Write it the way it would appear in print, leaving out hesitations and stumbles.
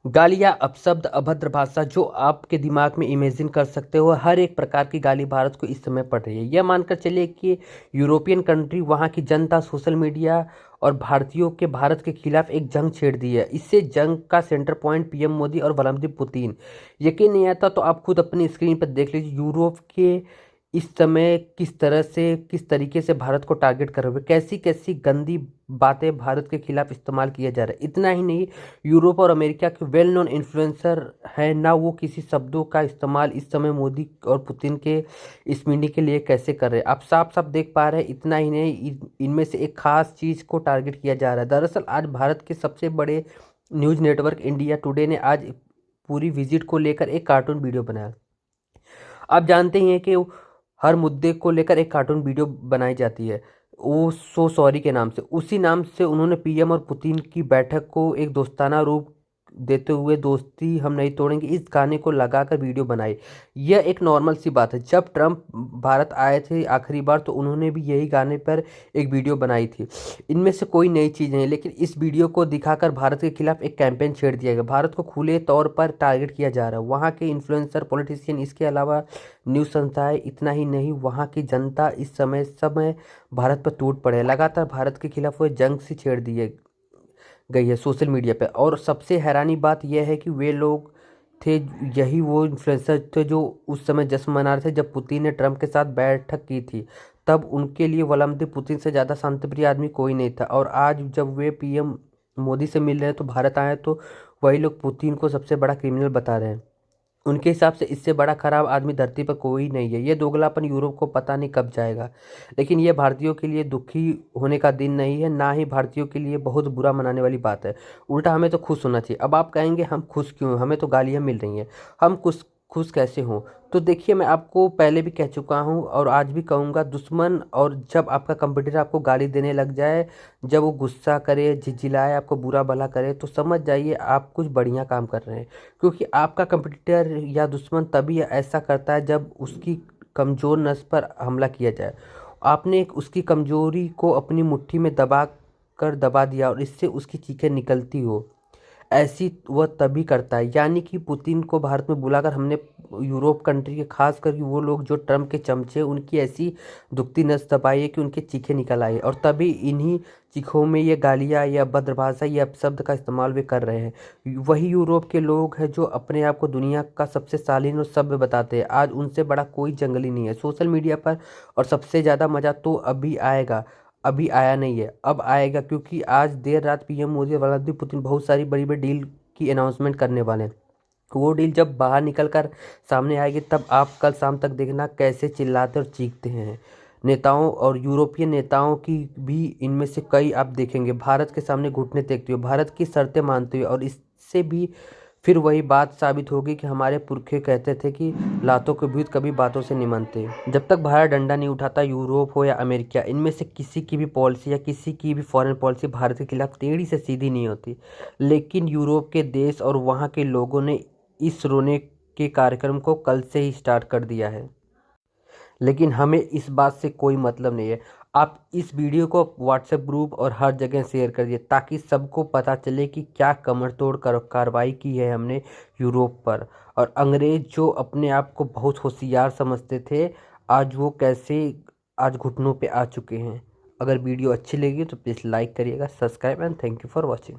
गालियाँ, अपशब्द, अभद्र भाषा जो आपके दिमाग में इमेजिन कर सकते हो, हर एक प्रकार की गाली भारत को इस समय पड़ रही है। यह मानकर चलिए कि यूरोपियन कंट्री, वहाँ की जनता सोशल मीडिया और भारतीयों के भारत के खिलाफ एक जंग छेड़ दी है। इससे जंग का सेंटर पॉइंट पीएम मोदी और व्लादिमीर पुतिन। यकीन नहीं आता तो आप खुद अपनी स्क्रीन पर देख लीजिए, यूरोप के इस समय किस तरह से, किस तरीके से भारत को टारगेट कर रहे हुए, कैसी कैसी गंदी बातें भारत के खिलाफ इस्तेमाल किया जा रहा है। इतना ही नहीं, यूरोप और अमेरिका के वेल नोन इन्फ्लुएंसर है ना, वो किसी शब्दों का इस्तेमाल इस समय मोदी और पुतिन के इस मीटिंग के लिए कैसे कर रहे हैं, आप साफ साफ देख पा रहे हैं। इतना ही नहीं, इनमें से एक खास चीज़ को टारगेट किया जा रहा है। दरअसल आज भारत के सबसे बड़े न्यूज़ नेटवर्क इंडिया टुडे ने आज पूरी विजिट को लेकर एक कार्टून वीडियो बनाया। आप जानते ही हैं कि हर मुद्दे को लेकर एक कार्टून वीडियो बनाई जाती है, वो सो सॉरी के नाम से। उसी नाम से उन्होंने पीएम और पुतिन की बैठक को एक दोस्ताना रूप देते हुए दोस्ती हम नहीं तोड़ेंगे इस गाने को लगाकर वीडियो बनाई। यह एक नॉर्मल सी बात है। जब ट्रम्प भारत आए थे आखिरी बार तो उन्होंने भी यही गाने पर एक वीडियो बनाई थी। इनमें से कोई नई चीज़ नहीं, लेकिन इस वीडियो को दिखाकर भारत के खिलाफ एक कैंपेन छेड़ दिया गया। भारत को खुले तौर पर टारगेट किया जा रहा है, वहाँ के इन्फ्लुएंसर, पॉलिटिशियन, इसके अलावा न्यूज़ संस्थाएं। इतना ही नहीं, वहाँ की जनता इस समय भारत पर टूट पड़े। लगातार भारत के खिलाफ वो जंग सी छेड़ दी गई है सोशल मीडिया पे। और सबसे हैरानी बात यह है कि वे लोग थे, यही वो इन्फ्लुएंसर थे जो उस समय जश्न मना रहे थे जब पुतिन ने ट्रम्प के साथ बैठक की थी। तब उनके लिए व्लादिमीर पुतिन से ज़्यादा शांतिप्रिय आदमी कोई नहीं था। और आज जब वे पीएम मोदी से मिल रहे हैं तो भारत आए तो वही लोग पुतिन को सबसे बड़ा क्रिमिनल बता रहे हैं। उनके हिसाब से इससे बड़ा खराब आदमी धरती पर कोई नहीं है। ये दोगलापन यूरोप को पता नहीं कब जाएगा। लेकिन ये भारतीयों के लिए दुखी होने का दिन नहीं है, ना ही भारतीयों के लिए बहुत बुरा मनाने वाली बात है। उल्टा हमें तो खुश होना चाहिए। अब आप कहेंगे हम खुश क्यों, हमें तो गालियाँ मिल रही हैं, हम खुश खुश कैसे हों? तो देखिए, मैं आपको पहले भी कह चुका हूँ और आज भी कहूँगा, दुश्मन और जब आपका कंपटीटर आपको गाली देने लग जाए, जब वो गुस्सा करे, झिझिलाए, आपको बुरा भला करे, तो समझ जाइए आप कुछ बढ़िया काम कर रहे हैं। क्योंकि आपका कंपटीटर या दुश्मन तभी ऐसा करता है जब उसकी कमज़ोर नस पर हमला किया जाए। आपने उसकी कमज़ोरी को अपनी मुट्ठी में दबा दिया और इससे उसकी चीखें निकलती हो, ऐसी वह तभी करता है। यानी कि पुतिन को भारत में बुलाकर हमने यूरोप कंट्री के खास करके वो लोग जो ट्रम्प के चमचे, उनकी ऐसी दुखती नस दबाई है कि उनके चीखें निकल आई और तभी इन्हीं चीखों में ये गालियाँ या भद्रभाषा या अपशब्द का इस्तेमाल वे कर रहे हैं। वही यूरोप के लोग हैं जो अपने आप को दुनिया का सबसे शालीन और सभ्य बताते हैं। आज उनसे बड़ा कोई जंगली नहीं है सोशल मीडिया पर। और सबसे ज़्यादा मज़ा तो अभी आएगा, अभी आया नहीं है, अब आएगा। क्योंकि आज देर रात पीएम मोदी और व्लादिमीर पुतिन बहुत सारी बड़ी बड़ी डील की अनाउंसमेंट करने वाले हैं। वो डील जब बाहर निकल कर सामने आएगी तब आप कल शाम तक देखना कैसे चिल्लाते और चीखते हैं। नेताओं और यूरोपियन नेताओं की भी इनमें से कई आप देखेंगे भारत के सामने घुटने टेकते हुए, भारत की शर्तें मानते हुए। और इससे भी फिर वही बात साबित होगी कि हमारे पुरखे कहते थे कि लातों के भूत कभी बातों से नहीं मानते। जब तक भारत डंडा नहीं उठाता, यूरोप हो या अमेरिका, इनमें से किसी की भी पॉलिसी या किसी की भी फॉरेन पॉलिसी भारत के खिलाफ टेढ़ी से सीधी नहीं होती। लेकिन यूरोप के देश और वहाँ के लोगों ने इस रोने के कार्यक्रम को कल से ही स्टार्ट कर दिया है। लेकिन हमें इस बात से कोई मतलब नहीं है। आप इस वीडियो को व्हाट्सएप ग्रुप और हर जगह शेयर कर दिए ताकि सबको पता चले कि क्या कमर तोड़ कार्रवाई की है हमने यूरोप पर। और अंग्रेज जो अपने आप को बहुत होशियार समझते थे, आज वो कैसे आज घुटनों पे आ चुके हैं। अगर वीडियो अच्छी लगी तो प्लीज़ लाइक करिएगा, subscribe and thank you for watching.